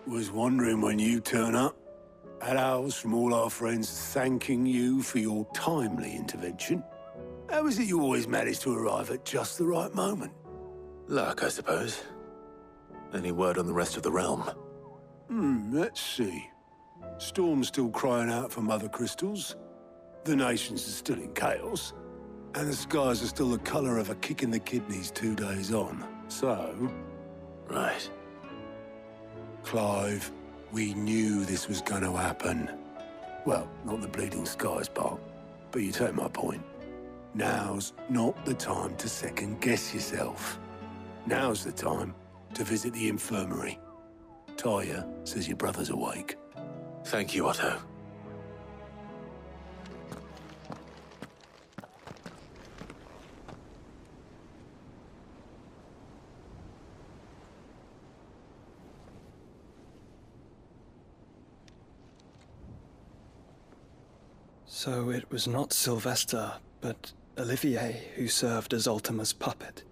Was wondering when you turn up. Had ours from all our friends thanking you for your timely intervention. How is it you always manage to arrive at just the right moment? Luck, I suppose. Any word on the rest of the realm? Let's see. Storm's still crying out for mother crystals. The nations are still in chaos. And the skies are still the colour of a kick in the kidneys 2 days on. So... Right. Clive, we knew this was going to happen. Well, not the bleeding skies part, but you take my point. Now's not the time to second-guess yourself. Now's the time to visit the infirmary. Talia says your brother's awake. Thank you, Otto. So it was not Sylvester, but Olivier who served as Ultima's puppet.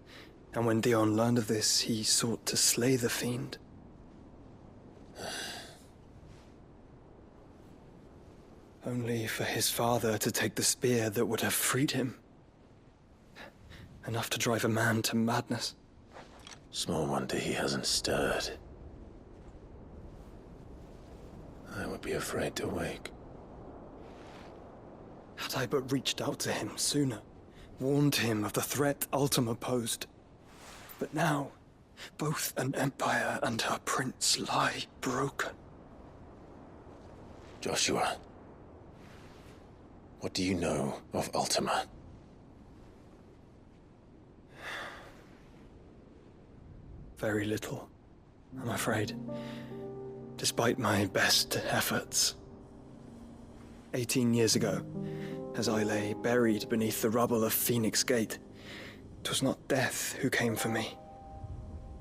And when Dion learned of this, he sought to slay the fiend. Only for his father to take the spear that would have freed him. Enough to drive a man to madness. Small wonder he hasn't stirred. I would be afraid to wake. Had I but reached out to him sooner, warned him of the threat Ultima posed. But now, both an empire and her prince lie broken. Joshua, what do you know of Ultima? Very little, I'm afraid. Despite my best efforts. 18 years ago, as I lay buried beneath the rubble of Phoenix Gate, 'twas not death who came for me,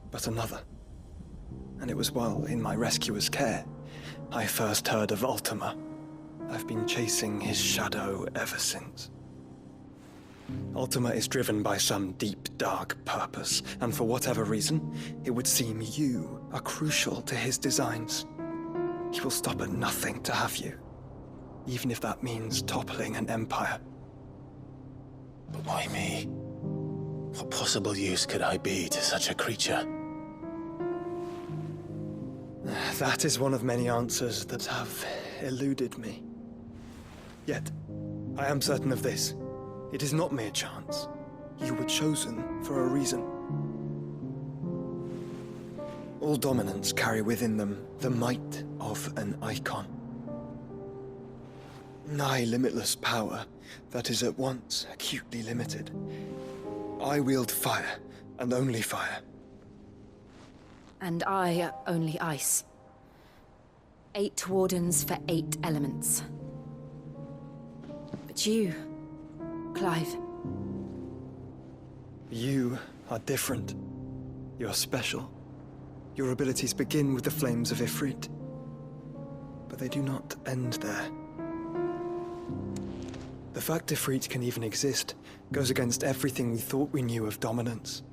but another. And it was while in my rescuer's care, I first heard of Ultima. I've been chasing his shadow ever since. Ultima is driven by some deep, dark purpose, and for whatever reason, it would seem you are crucial to his designs. He will stop at nothing to have you, even if that means toppling an empire. But why me? What possible use could I be to such a creature? That is one of many answers that have eluded me. Yet, I am certain of this. It is not mere chance. You were chosen for a reason. All dominants carry within them the might of an icon. Nigh limitless power that is at once acutely limited. I wield fire, and only fire. And I only ice. 8 wardens for 8 elements. But you, Clive. You are different. You're special. Your abilities begin with the flames of Ifrit. But they do not end there. The fact Ifrit can even exist goes against everything we thought we knew of dominance.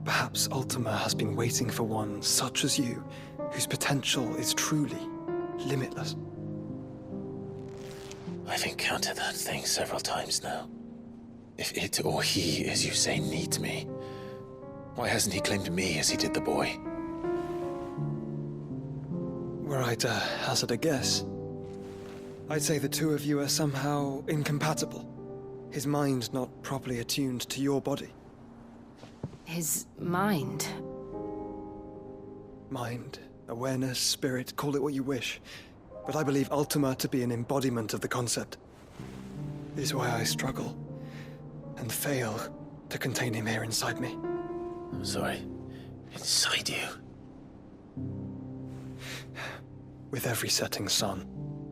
Perhaps Ultima has been waiting for one such as you, whose potential is truly limitless. I've encountered that thing several times now. If it or he, as you say, needs me, why hasn't he claimed me as he did the boy? Were I to hazard a guess, I'd say the two of you are somehow incompatible. His mind not properly attuned to your body. His mind? Mind, awareness, spirit, call it what you wish. But I believe Ultima to be an embodiment of the concept. This is why I struggle and fail to contain him here inside me. I'm sorry. Inside you? With every setting sun,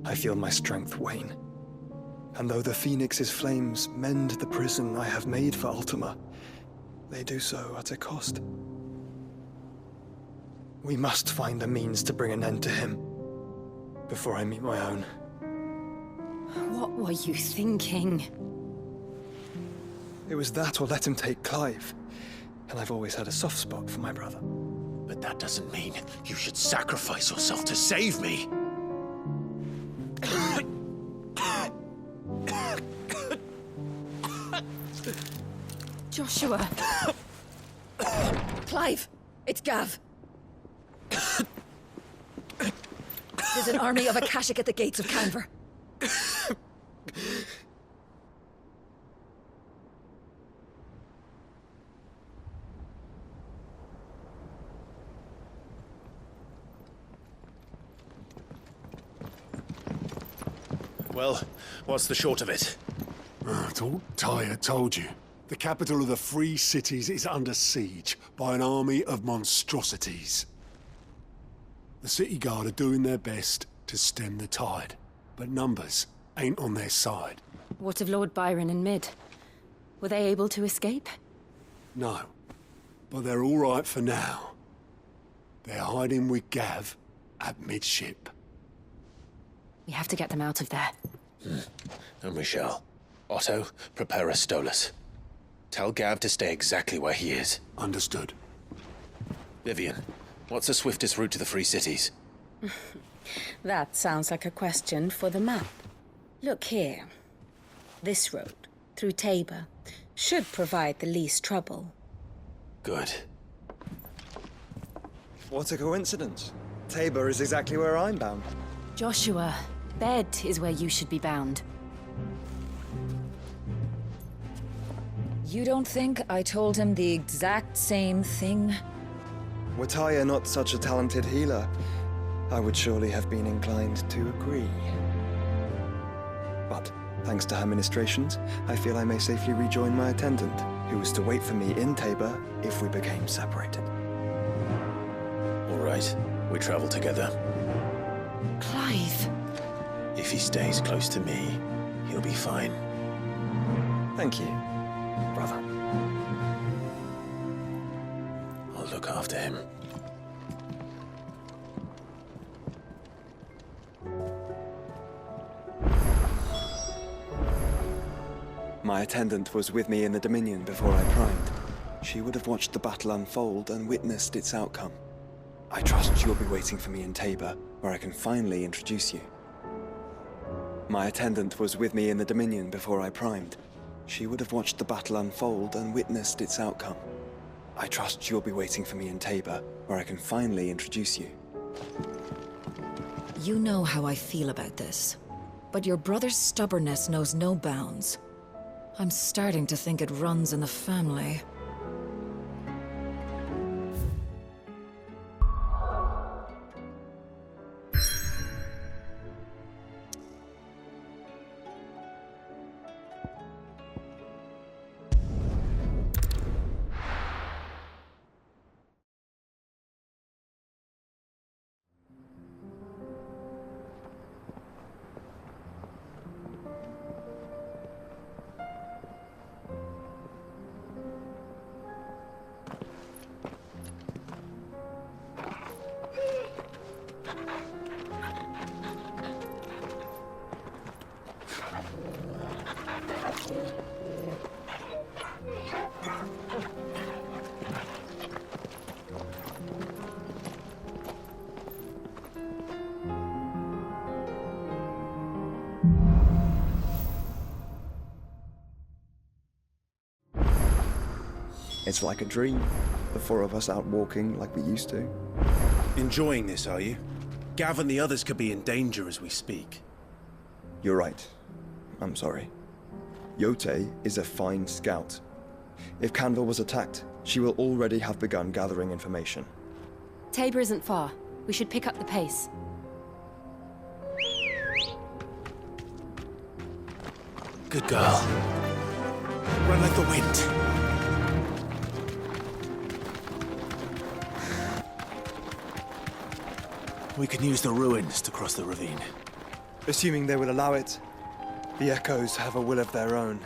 I feel my strength wane. And though the Phoenix's flames mend the prison I have made for Ultima, they do so at a cost. We must find a means to bring an end to him before I meet my own. What were you thinking? It was that or let him take Clive. And I've always had a soft spot for my brother. But But that doesn't mean you should sacrifice yourself to save me. Joshua. Clive, it's Gav. There's an army of Akashic at the gates of Kanver. Well, what's the short of it? I thought Tyre told you. The capital of the Free Cities is under siege by an army of monstrosities. The city guard are doing their best to stem the tide, but numbers ain't on their side. What of Lord Byron and Mid? Were they able to escape? No, but they're all right for now. They're hiding with Gav at midship. We have to get them out of there. And we shall. Otto, prepare a Stolas. Tell Gav to stay exactly where he is. Understood. Vivian, what's the swiftest route to the Free Cities? That sounds like a question for the map. Look here. This road, through Tabor, should provide the least trouble. Good. What a coincidence. Tabor is exactly where I'm bound. Joshua, bed is where you should be bound. You don't think I told him the exact same thing? Were Tyre not such a talented healer, I would surely have been inclined to agree. But, thanks to her ministrations, I feel I may safely rejoin my attendant, who was to wait for me in Tabor if we became separated. All right, we travel together. Clive! If he stays close to me, he'll be fine. Thank you, brother. I'll look after him. My attendant was with me in the Dominion before I primed. She would have watched the battle unfold and witnessed its outcome. I trust you'll be waiting for me in Tabor, where I can finally introduce you. My attendant was with me in the Dominion before I primed. She would have watched the battle unfold and witnessed its outcome. I trust you'll be waiting for me in Tabor, where I can finally introduce you. You know how I feel about this, but your brother's stubbornness knows no bounds. I'm starting to think it runs in the family. It's like a dream. The four of us out walking like we used to. Enjoying this, are you? Gav and the others could be in danger as we speak. You're right. I'm sorry. Jote is a fine scout. If Kanver was attacked, she will already have begun gathering information. Tabor isn't far. We should pick up the pace. Good girl. Run like the wind. We can use the ruins to cross the ravine. Assuming they will allow it, the Echoes have a will of their own.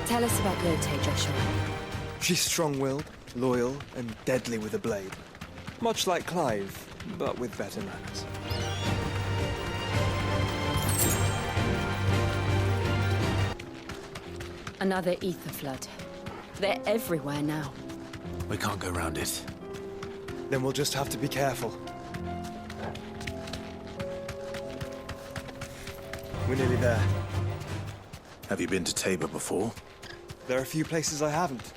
Tell us about Jote, Joshua. She's strong-willed, loyal, and deadly with a blade. Much like Clive, but with better manners. Another ether flood. They're everywhere now. We can't go round it. Then we'll just have to be careful. We're nearly there. Have you been to Tabor before? There are a few places I haven't.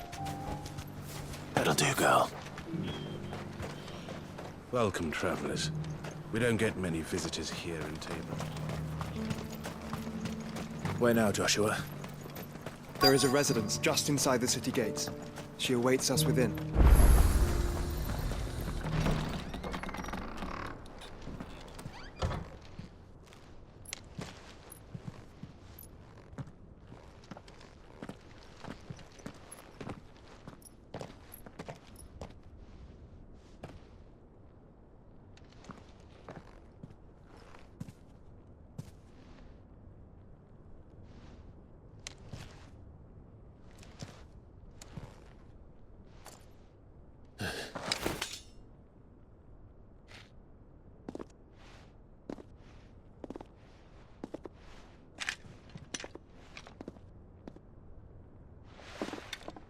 That'll do, girl. Welcome, travelers. We don't get many visitors here in Tabor. Where now, Joshua? There is a residence just inside the city gates. She awaits us within.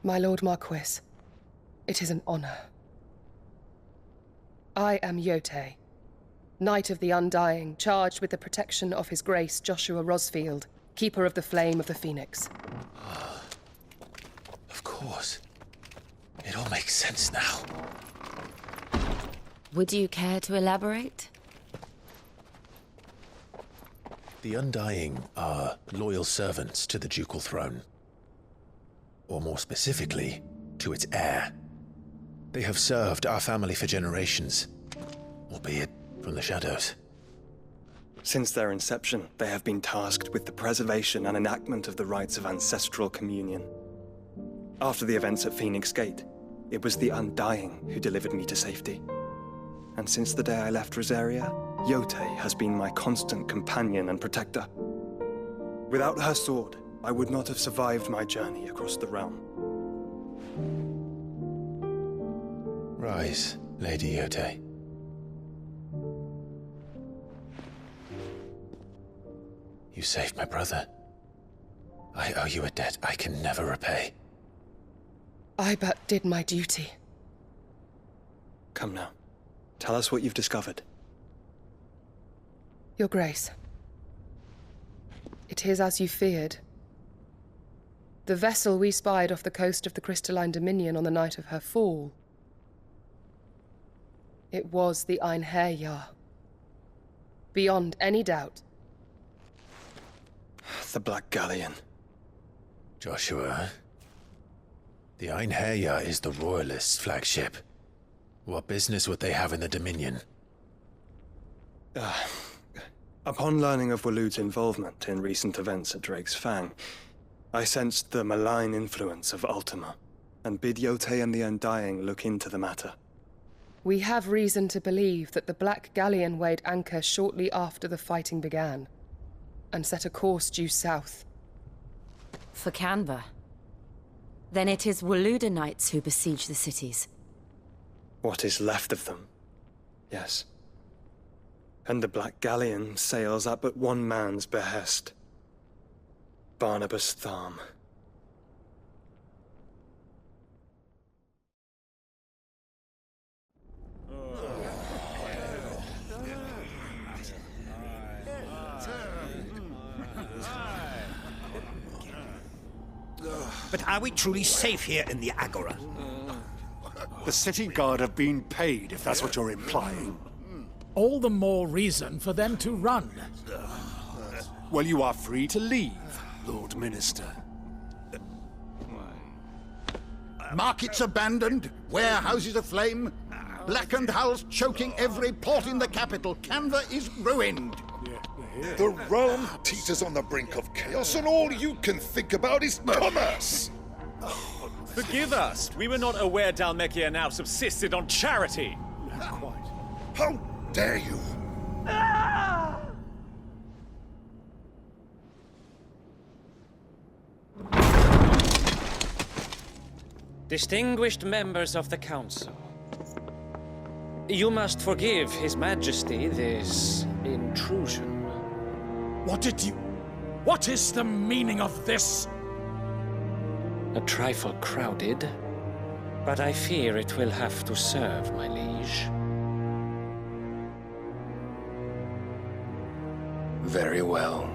My Lord Marquis, it is an honor. I am Jote, Knight of the Undying, charged with the protection of His Grace Joshua Rosfield, Keeper of the Flame of the Phoenix. Of course. It all makes sense now. Would you care to elaborate? The Undying are loyal servants to the ducal throne. Or more specifically, to its heir. They have served our family for generations, albeit from the shadows. Since their inception, they have been tasked with the preservation and enactment of the rites of ancestral communion. After the events at Phoenix Gate, it was the Undying who delivered me to safety. And since the day I left Rosaria, Jote has been my constant companion and protector. Without her sword, I would not have survived my journey across the realm. Rise, Lady Jote. You saved my brother. I owe you a debt I can never repay. I but did my duty. Come now. Tell us what you've discovered. Your Grace. It is as you feared. The vessel we spied off the coast of the Crystalline Dominion on the night of her fall. It was the Einherjar. Beyond any doubt. The Black Galleon. Joshua, the Einherjar is the Royalists' flagship. What business would they have in the Dominion? Upon learning of Waloed's involvement in recent events at Drake's Fang, I sensed the malign influence of Ultima, and bid Jote and the Undying look into the matter. We have reason to believe that the Black Galleon weighed anchor shortly after the fighting began, and set a course due south. For Kanver? Then it is Waloedanites who besiege the cities. What is left of them, yes. And the Black Galleon sails at but one man's behest. Barnabas Tharm. But are we truly safe here in the Agora? The city guard have been paid, if that's what you're implying. All the more reason for them to run. Well, you are free to leave, Lord Minister. Markets abandoned, warehouses aflame, blackened hulls choking every port in the capital. Kanver is ruined. The realm teeters on the brink of chaos, and all you can think about is commerce! Forgive us! We were not aware Dhalmekia now subsisted on charity! Not quite. How dare you! Distinguished members of the Council, you must forgive His Majesty this intrusion. What is the meaning of this? A trifle crowded, But I fear it will have to serve, my liege. Very well.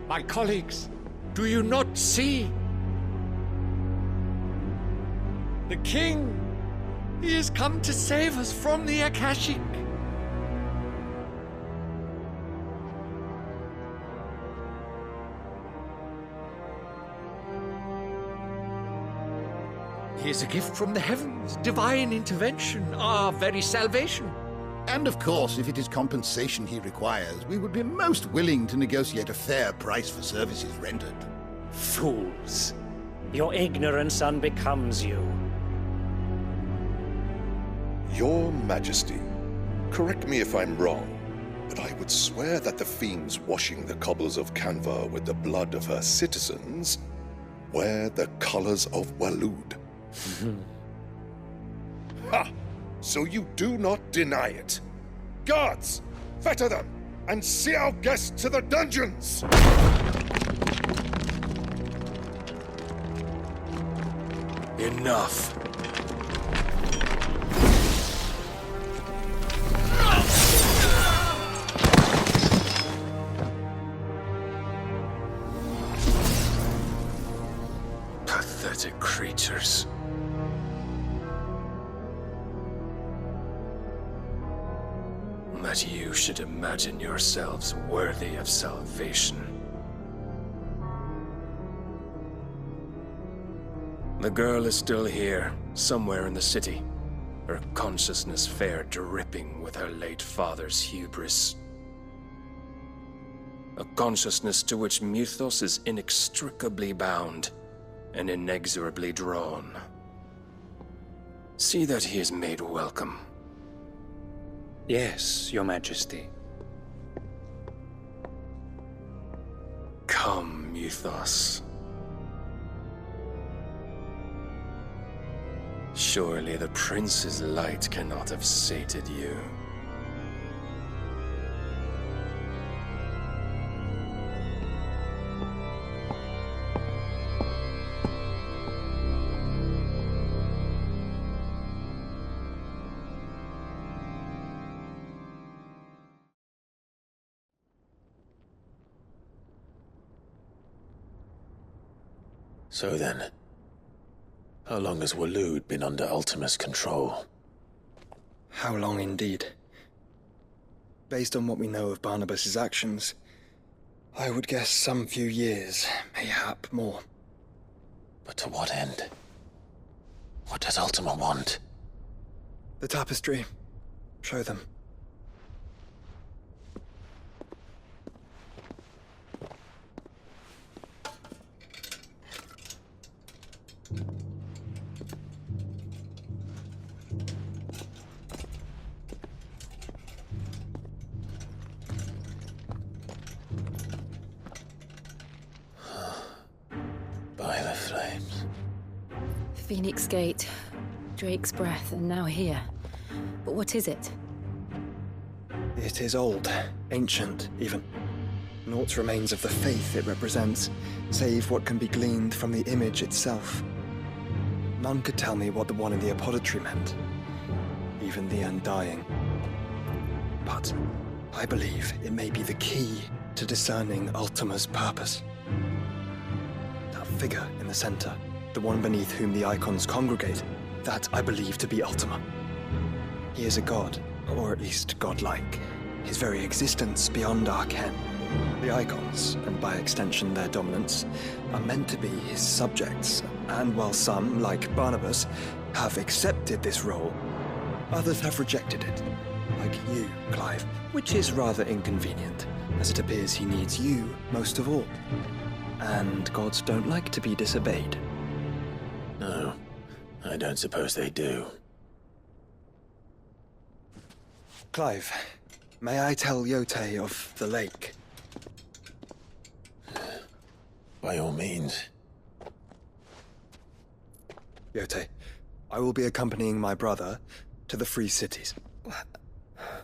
My colleagues, do you not see? The king! He has come to save us from the Akashic! He is a gift from the heavens, divine intervention, our very salvation. And of course, if it is compensation he requires, we would be most willing to negotiate a fair price for services rendered. Fools! Your ignorance unbecomes you. Your Majesty, correct me if I'm wrong, but I would swear that the fiends washing the cobbles of Kanver with the blood of her citizens wear the colors of Waloed. Ha! So you do not deny it. Guards, fetter them, and see our guests to the dungeons! Enough. Pathetic creatures. That you should imagine yourselves worthy of salvation. The girl is still here, somewhere in the city, her consciousness fair dripping with her late father's hubris. A consciousness to which Mythos is inextricably bound and inexorably drawn. See that he is made welcome. Yes, Your Majesty. Come, Mythos. Surely the prince's light cannot have sated you. So then, how long has Waloed been under Ultima's control? How long indeed? Based on what we know of Barnabas's actions, I would guess some few years, mayhap more. But to what end? What does Ultima want? The Tapestry. Show them. By the flames. Phoenix Gate, Drake's Breath, and now here. But what is it? It is old, ancient, even. Naught remains of the faith it represents, save what can be gleaned from the image itself. None could tell me what the one in the apothecary meant, even the Undying. But I believe it may be the key to discerning Ultima's purpose. That figure in the center, the one beneath whom the icons congregate, that I believe to be Ultima. He is a god, or at least godlike, his very existence beyond our ken. The icons, and by extension their dominance, are meant to be his subjects, and while some, like Barnabas, have accepted this role, others have rejected it, like you, Clive, which is rather inconvenient, as it appears he needs you most of all. And gods don't like to be disobeyed. No, I don't suppose they do. Clive, may I tell Jote of the lake? By all means. Jote, I will be accompanying my brother to the Free Cities.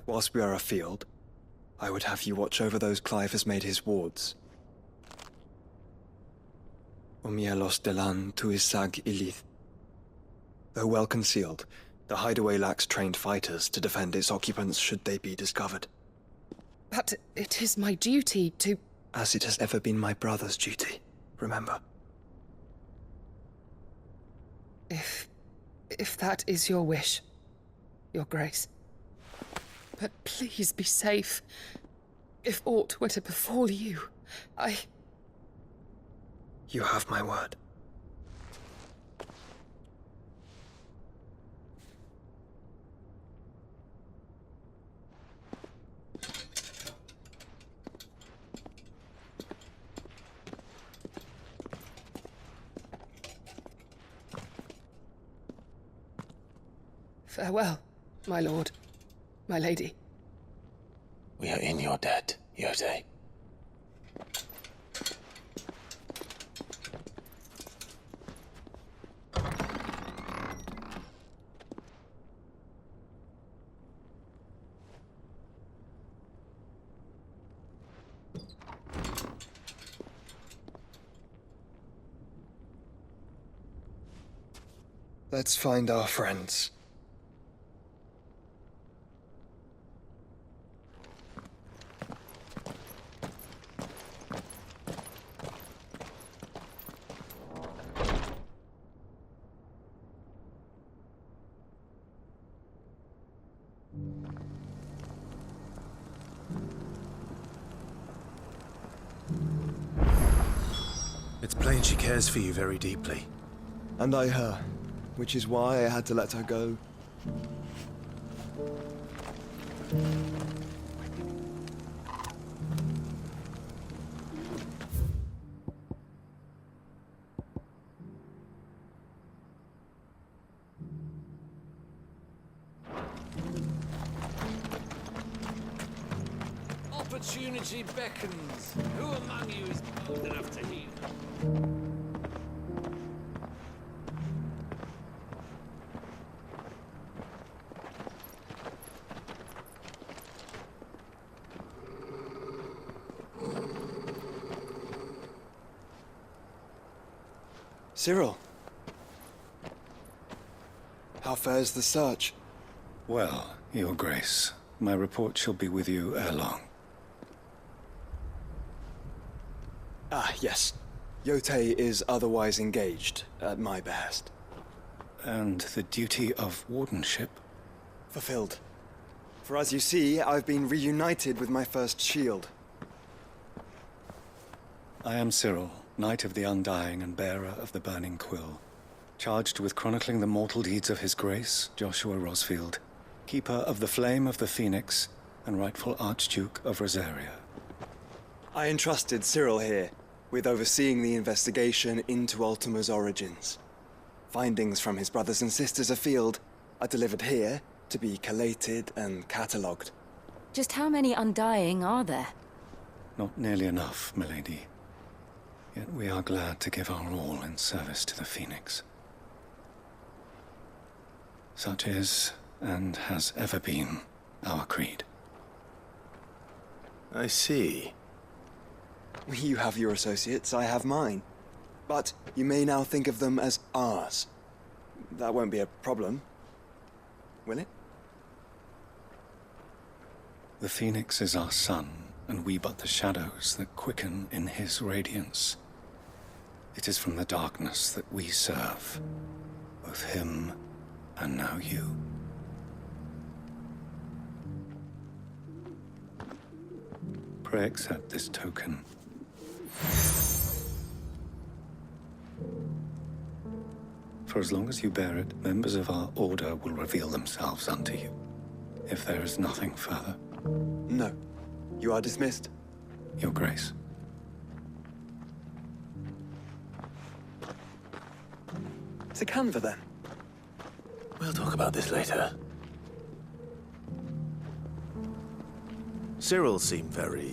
Whilst we are afield, I would have you watch over those Clive has made his wards. Umielos delan tu isag ilith. Though well concealed, the hideaway lacks trained fighters to defend its occupants should they be discovered. But it is my duty to... As it has ever been my brother's duty, remember. If that is your wish, Your Grace. But please be safe. If aught were to befall you, You have my word. Farewell, my lord, my lady. We are in your debt, Jote. Let's find our friends. It's plain she cares for you very deeply. And I her, which is why I had to let her go. Opportunity beckons. Who among you is bold enough to heal? Cyril. How fares the search? Well, Your Grace, my report shall be with you ere long. Ah, yes. Jote is otherwise engaged, at my behest. And the duty of wardenship? Fulfilled. For as you see, I've been reunited with my first shield. I am Cyril, Knight of the Undying and bearer of the Burning Quill, charged with chronicling the mortal deeds of His Grace, Joshua Rosfield, Keeper of the Flame of the Phoenix, and rightful Archduke of Rosaria. I entrusted Cyril here with overseeing the investigation into Ultima's origins. Findings from his brothers and sisters afield are delivered here to be collated and catalogued. Just how many Undying are there? Not nearly enough, milady. Yet we are glad to give our all in service to the Phoenix. Such is, and has ever been, our creed. I see. You have your associates, I have mine. But you may now think of them as ours. That won't be a problem, will it? The Phoenix is our sun, and we but the shadows that quicken in his radiance. It is from the darkness that we serve, both him and now you. Pray accept this token. For as long as you bear it, members of our order will reveal themselves unto you. If there is nothing further. No. You are dismissed. Your Grace. To Kanver, then. We'll talk about this later. Cyril seemed very,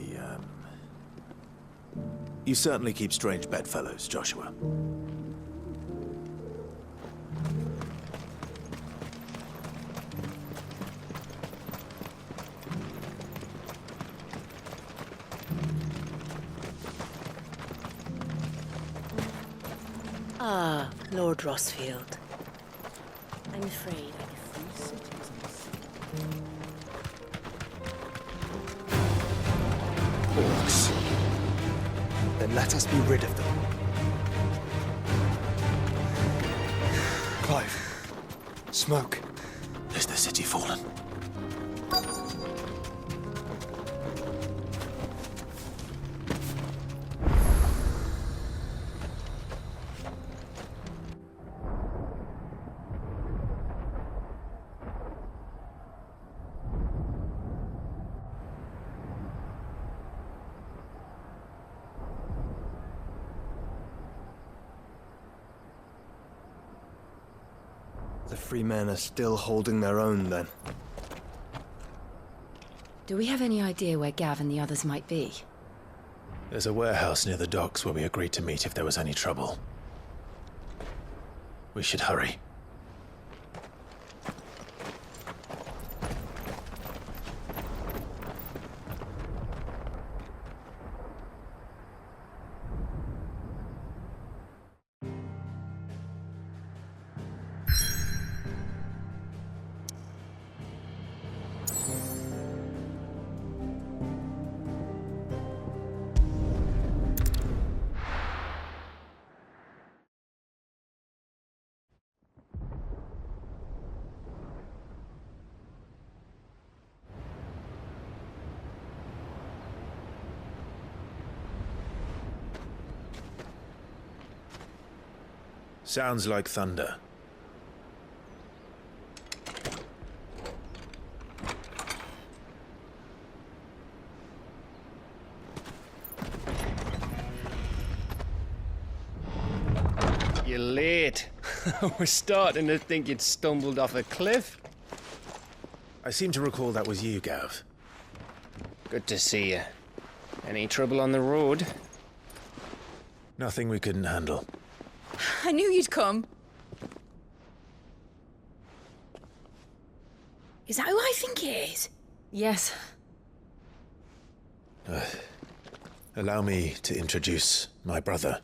You certainly keep strange bedfellows, Joshua. Ah, Lord Rosfield. I'm afraid I could free citizens. Orcs. Then let us be rid of them. Clive. Smoke. Is the city fallen? The free men are still holding their own, then. Do we have any idea where Gav and the others might be? There's a warehouse near the docks where we agreed to meet if there was any trouble. We should hurry. Sounds like thunder. You're late. We're starting to think you'd stumbled off a cliff. I seem to recall that was you, Gav. Good to see you. Any trouble on the road? Nothing we couldn't handle. I knew you'd come. Is that who I think it is? Yes. Allow me to introduce my brother,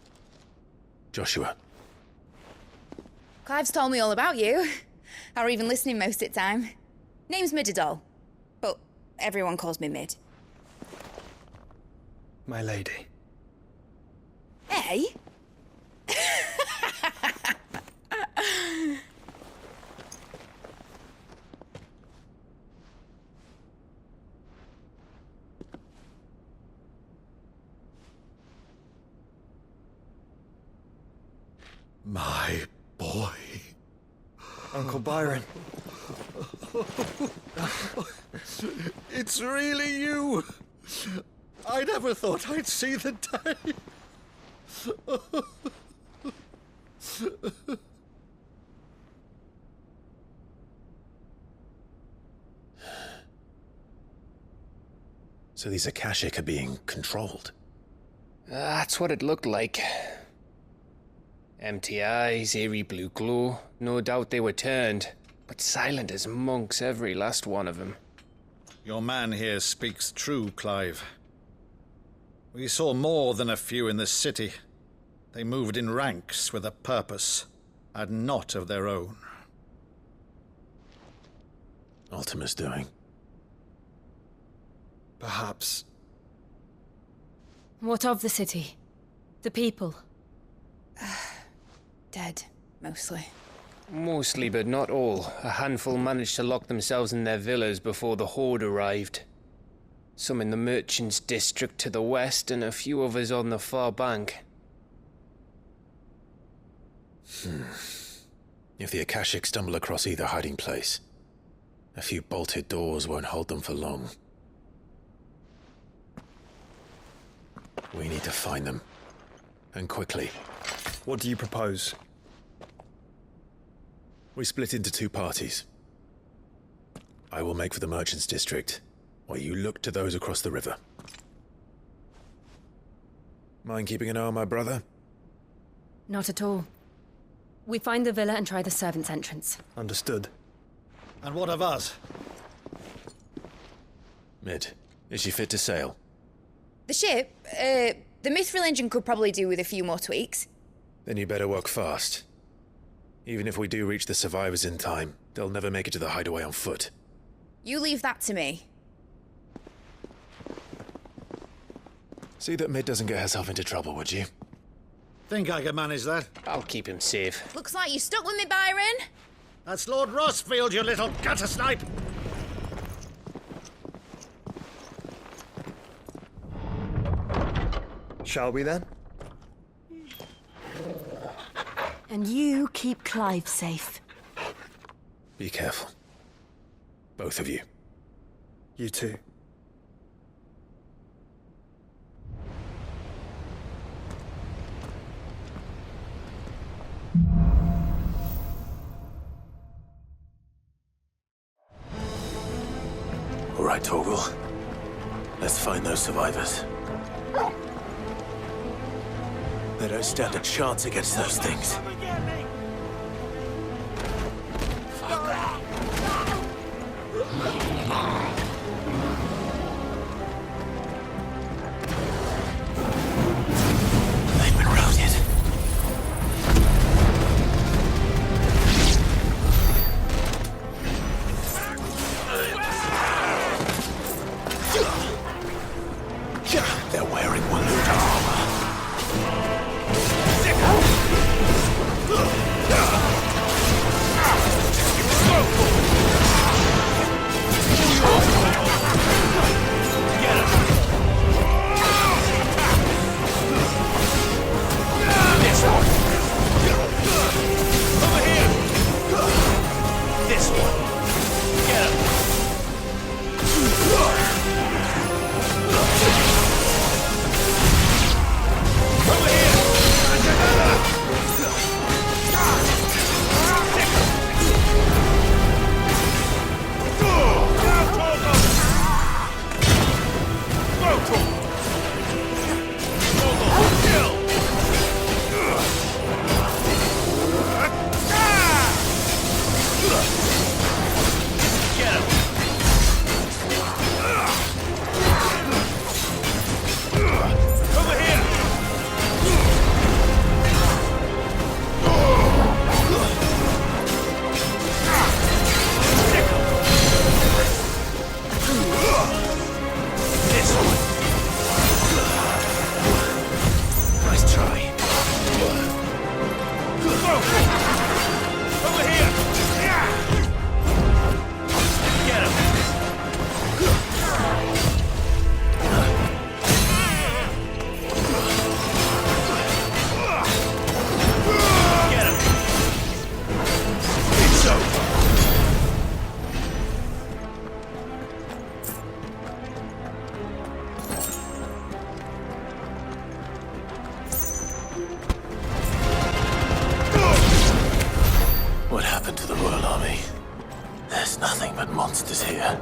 Joshua. Clive's told me all about you. Or even listening most of the time. Name's Midadol, but everyone calls me Mid. My lady. Hey? My boy. Uncle Byron. It's really you. I never thought I'd see the day. So these Akashic are being controlled? That's what it looked like. Empty eyes, eerie blue glow. No doubt they were turned, but silent as monks, every last one of them. Your man here speaks true, Clive. We saw more than a few in this city. They moved in ranks with a purpose, and not of their own. Ultima's doing. Perhaps. What of the city? The people? Dead, mostly. Mostly, but not all. A handful managed to lock themselves in their villas before the Horde arrived. Some in the merchants' district to the west, and a few others on the far bank. If the Akashic stumble across either hiding place, a few bolted doors won't hold them for long. We need to find them. And quickly. What do you propose? We split into two parties. I will make for the merchants' district, while you look to those across the river. Mind keeping an eye on my brother? Not at all. We find the villa and try the servants' entrance. Understood. And what of us? Mid, is she fit to sail? The ship, the mithril engine could probably do with a few more tweaks. Then you better work fast. Even if we do reach the survivors in time, they'll never make it to the hideaway on foot. You leave that to me. See that Mid doesn't get herself into trouble, would you? Think I can manage that? I'll keep him safe. Looks like you stuck with me, Byron. That's Lord Rossfield, you little gutter snipe! Shall we then? And you keep Clive safe. Be careful. Both of you. You too. All right, Torgal. Let's find those survivors. They don't stand a chance against those things. They've been routed. They're wearing Waluda armor. What happened to the Royal Army? There's nothing but monsters here.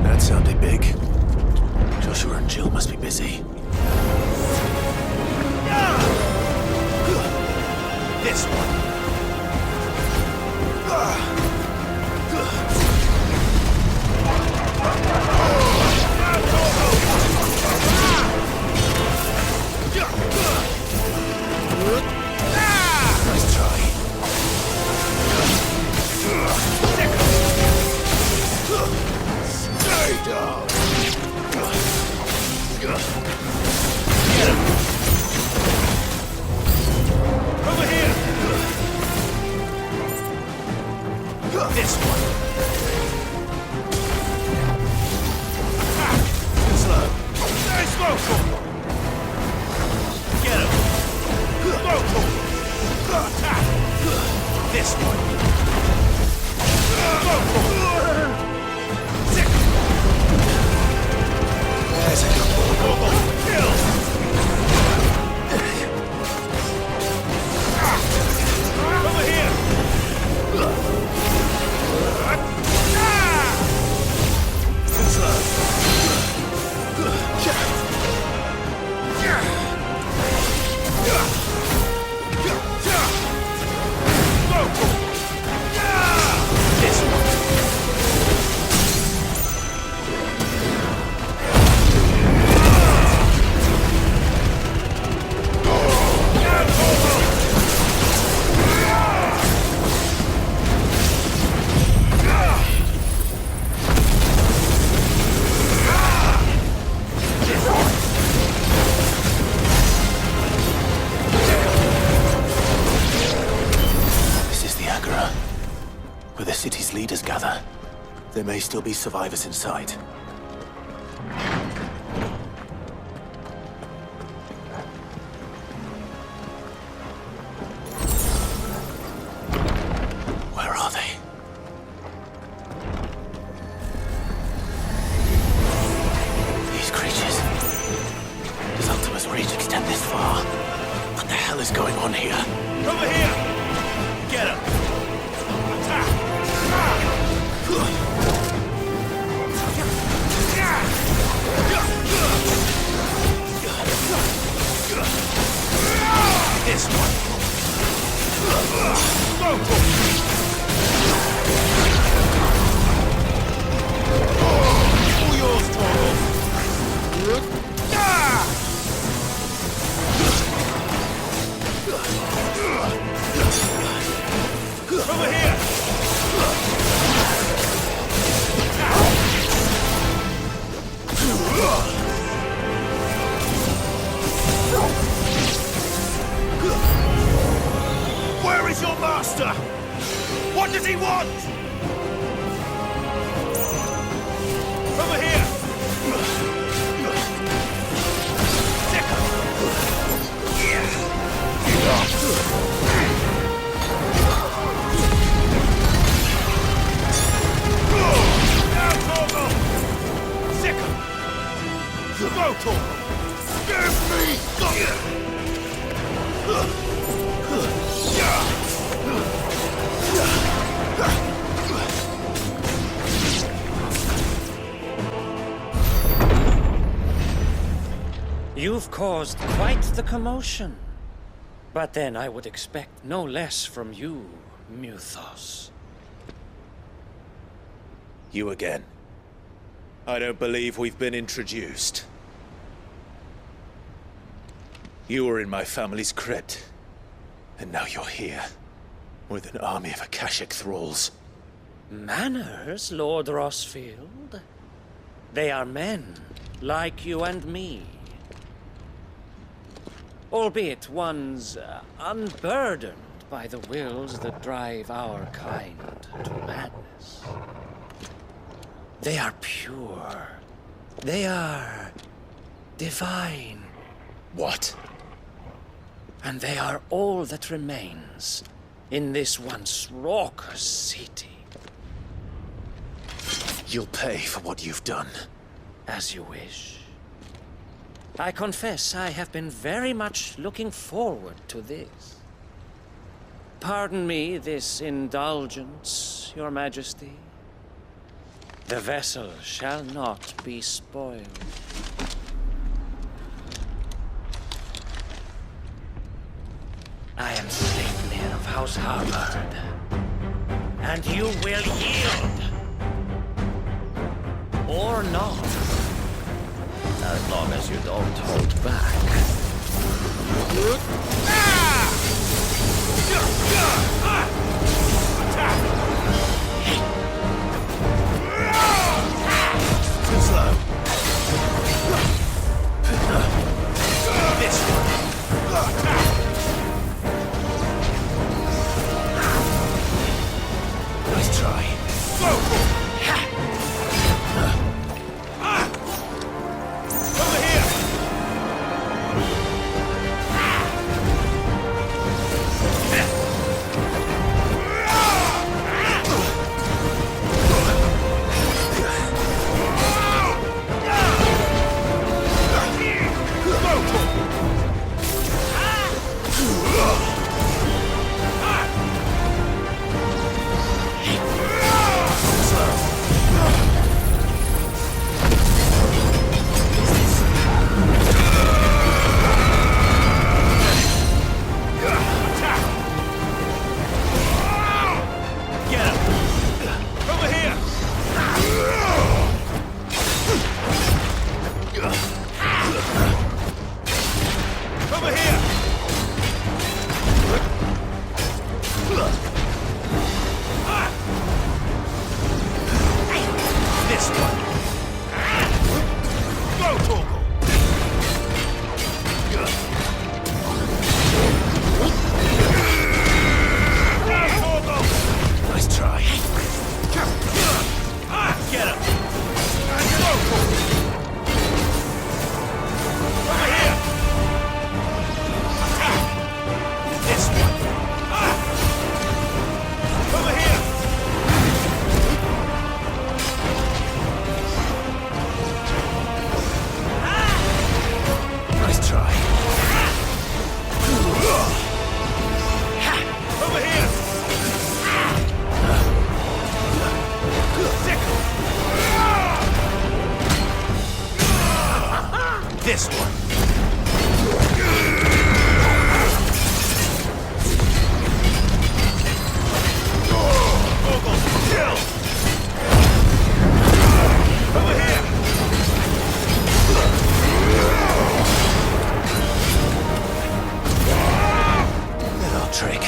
That sounded big. Joshua and Jill must be busy. This one. Nice try. Stay down. Get him. Over here! Where the city's leaders gather. There may still be survivors inside. Where are they? These creatures. Does Ultima's reach extend this far? What the hell is going on here? Over here! Get him! Attack! This one. All yours, Toro. Over here. Where is your master? What does he want? Over here! Now, Torgal! Sicker! Go, Torgal! Give me! You've caused quite the commotion. But then I would expect no less from you, Muthos. You again. I don't believe we've been introduced. You were in my family's crypt, and now you're here, with an army of Akashic thralls. Manners, Lord Rosfield? They are men, like you and me. Albeit ones unburdened by the wills that drive our kind to madness. They are pure. They are divine. What? And they are all that remains in this once raucous city. You'll pay for what you've done. As you wish. I confess I have been very much looking forward to this. Pardon me this indulgence, Your Majesty. The vessel shall not be spoiled. I am Sleipnir of House Harvard, and you will yield. Or not. As long as you don't hold back. Too slow. This one. Nice try. Over here! This one. Go, Torgal. Nice try. Get him. Go, over here. This one. Over here. Nice try. Over here. This one. Kill. Over here. Little trick.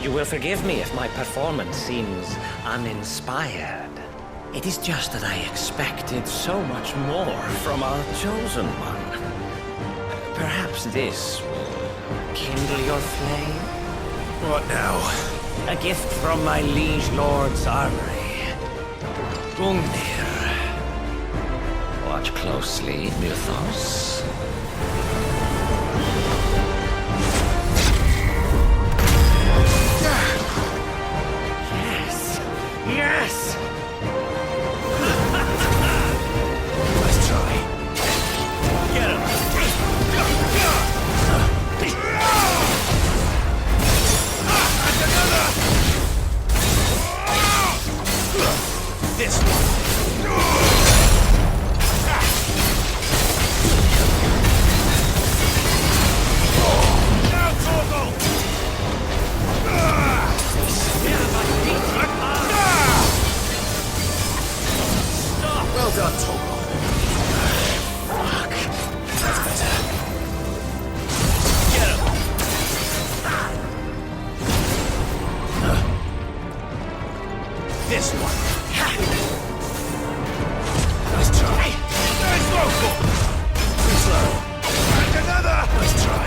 You will forgive me if my performance seems uninspired. It is just that I expected so much more from our chosen one. Perhaps this will kindle your flame? What now? A gift from my liege lord's armory. Unward. Watch closely, Mythos. Yes! Yes! Let's try. Get him! And another! This one! Now, Torgal! Well done, Torgal. Fuck. That's better. Get him. This one. Nice try. Nice vocal. Too slow. And another. Nice try.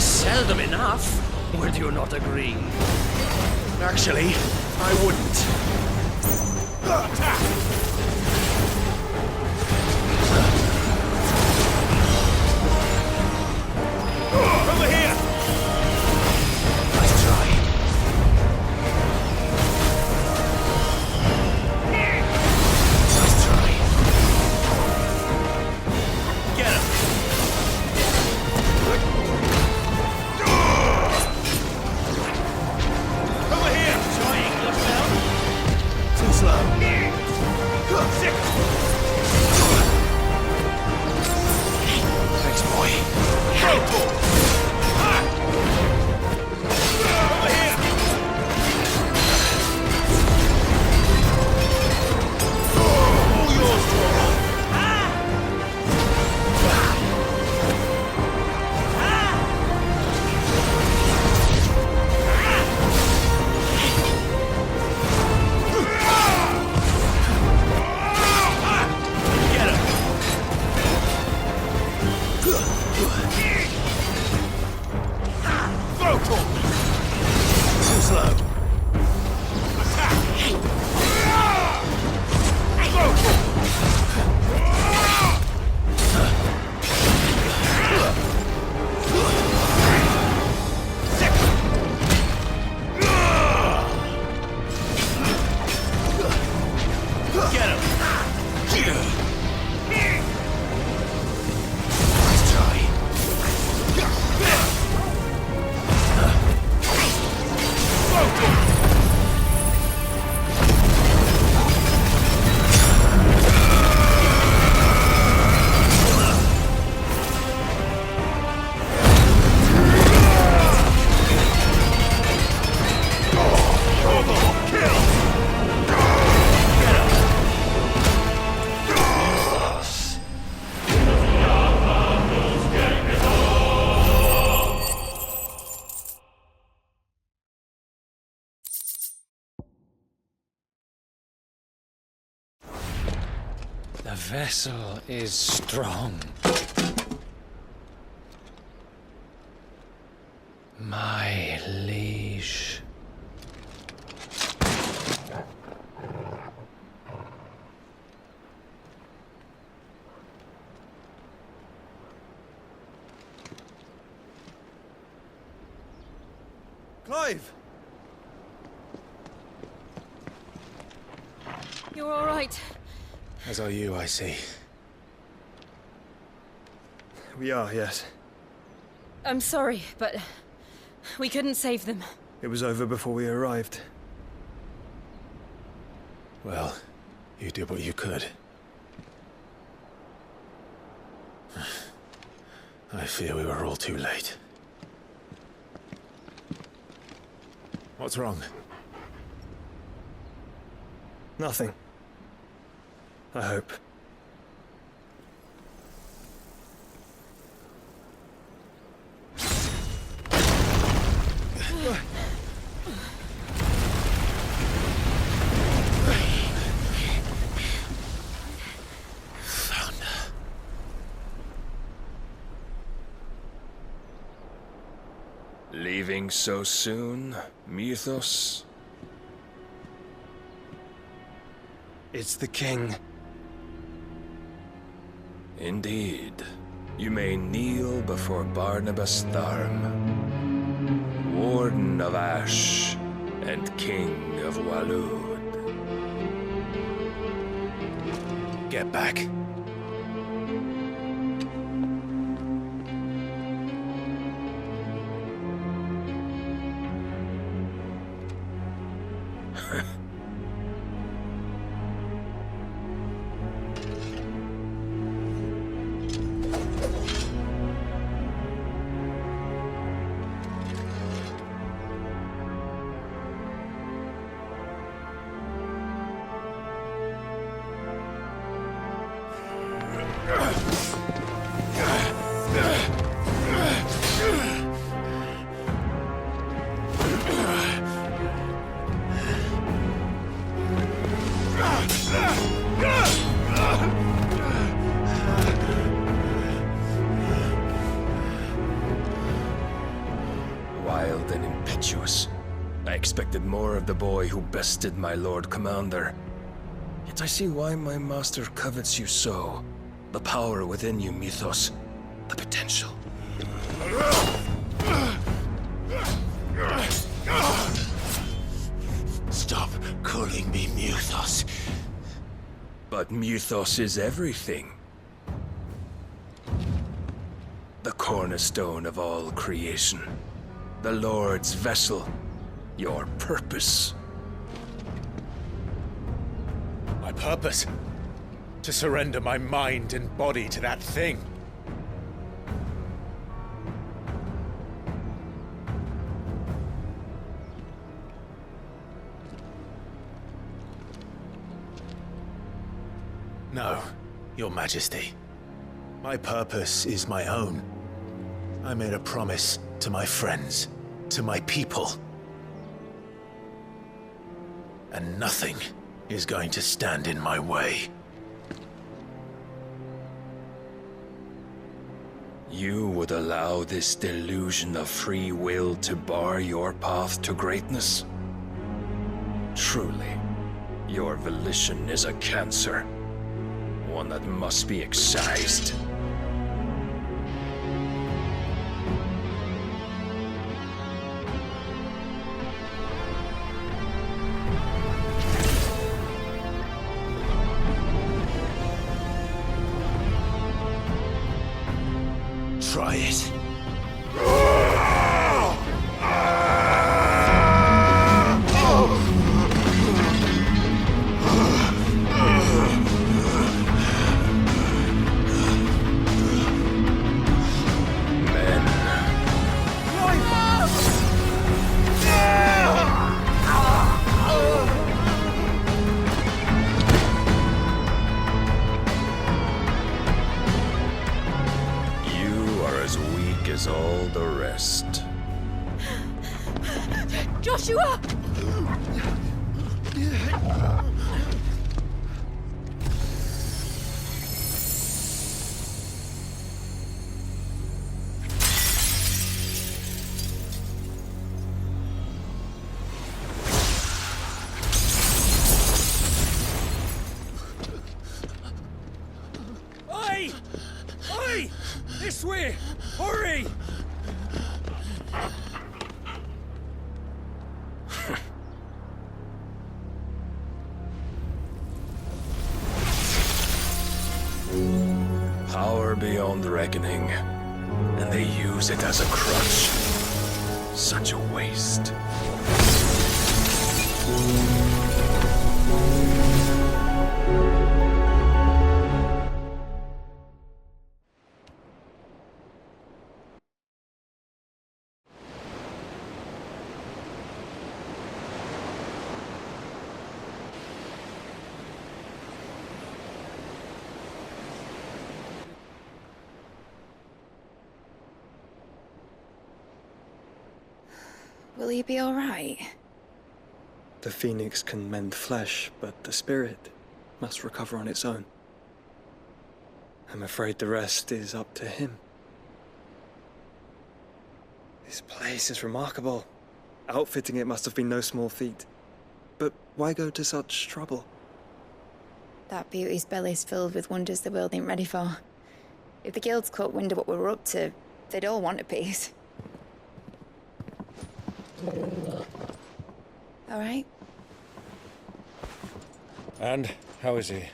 Seldom enough, would you not agree? Actually, I wouldn't. Over here! Nice try. Nice try. Get him! Over here! Enjoying yourself? The vessel is strong. My liege. Clive! You're all right. As are you, I see. We are, yes. I'm sorry, but we couldn't save them. It was over before we arrived. Well, you did what you could. I fear we were all too late. What's wrong? Nothing. I hope. Leaving so soon, Mythos? It's the king. Indeed. You may kneel before Barnabas Tharm, Warden of Ash and King of Walud. Get back. Wild and impetuous. I expected more of the boy who bested my Lord Commander. Yet I see why my master covets you so. The power within you, Mythos. The potential. Stop calling me Mythos. But Mythos is everything. The cornerstone of all creation. The Lord's vessel. Your purpose. My purpose? To surrender my mind and body to that thing. No, Your Majesty. My purpose is my own. I made a promise to my friends, to my people. And nothing is going to stand in my way. You would allow this delusion of free will to bar your path to greatness? Truly, your volition is a cancer. One that must be excised. Try it. As all the rest. Joshua! This way! Hurry! Power beyond reckoning, and they use it as a crutch. Such a waste. Will he be all right? The phoenix can mend flesh, but the spirit must recover on its own. I'm afraid the rest is up to him. This place is remarkable. Outfitting it must have been no small feat. But why go to such trouble? That beauty's belly's filled with wonders the world ain't ready for. If the guilds caught wind of what we were up to, they'd all want a piece. All right? And how is he?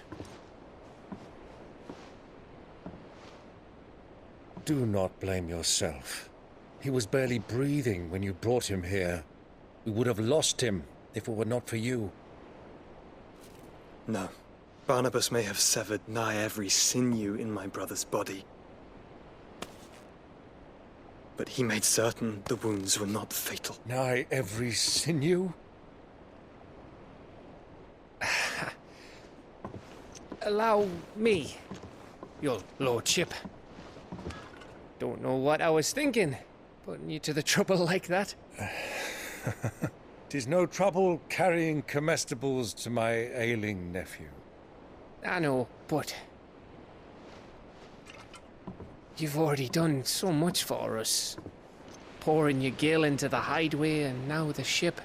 Do not blame yourself. He was barely breathing when you brought him here. We would have lost him if it were not for you. No. Barnabas may have severed nigh every sinew in my brother's body. But he made certain the wounds were not fatal. Nigh every sinew? Allow me, your lordship. Don't know what I was thinking, putting you to the trouble like that. 'Tis no trouble carrying comestibles to my ailing nephew. I know, but you've already done so much for us. Pouring your gil into the hideaway and now the ship.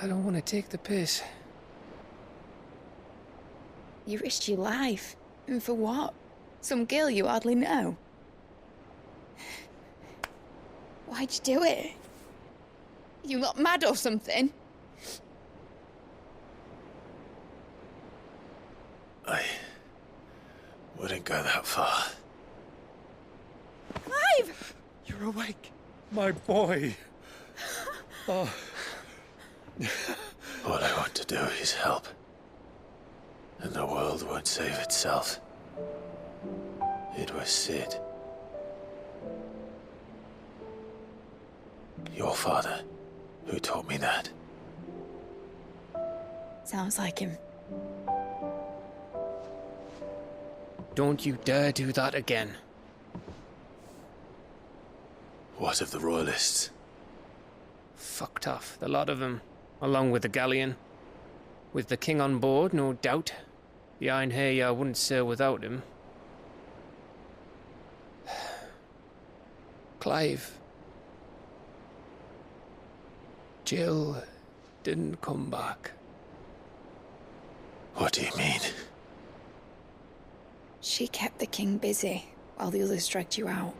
I don't want to take the piss. You risked your life. And for what? Some girl you hardly know. Why'd you do it? You not mad or something? I wouldn't go that far. Clive! You're awake. My boy. Oh. All I want to do is help. And the world won't save itself. It was Sid. Your father, who taught me that. Sounds like him. Don't you dare do that again. What of the Royalists? Fucked off, the lot of them, along with the galleon. With the king on board, no doubt. The Iron Hair wouldn't sail without him. Clive. Jill didn't come back. What do you mean? She kept the king busy while the others dragged you out.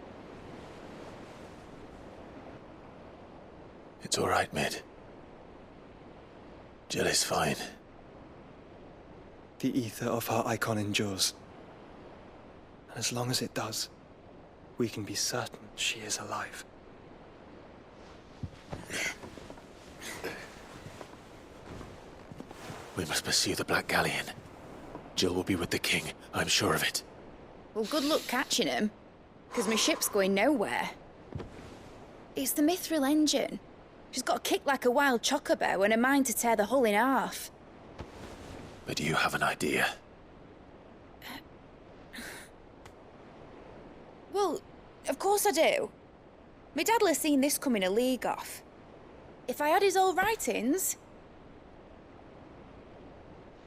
It's all right, Mid. Jill is fine. The ether of her icon endures. And as long as it does, we can be certain she is alive. We must pursue the Black Galleon. Jill will be with the king, I'm sure of it. Well, good luck catching him, because my ship's going nowhere. It's the Mithril engine. She's got a kick like a wild chocobo and a mind to tear the hull in half. But do you have an idea? Well, of course I do. My dad'll have seen this coming a league off. If I had his old writings...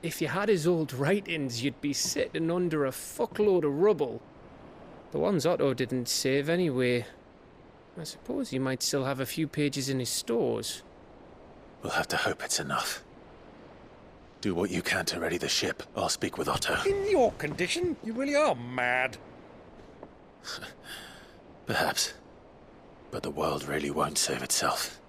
If you had his old writings, you'd be sitting under a fuckload of rubble. The ones Otto didn't save anyway. I suppose he might still have a few pages in his stores. We'll have to hope it's enough. Do what you can to ready the ship. I'll speak with Otto. In your condition, you really are mad. Perhaps. But the world really won't save itself.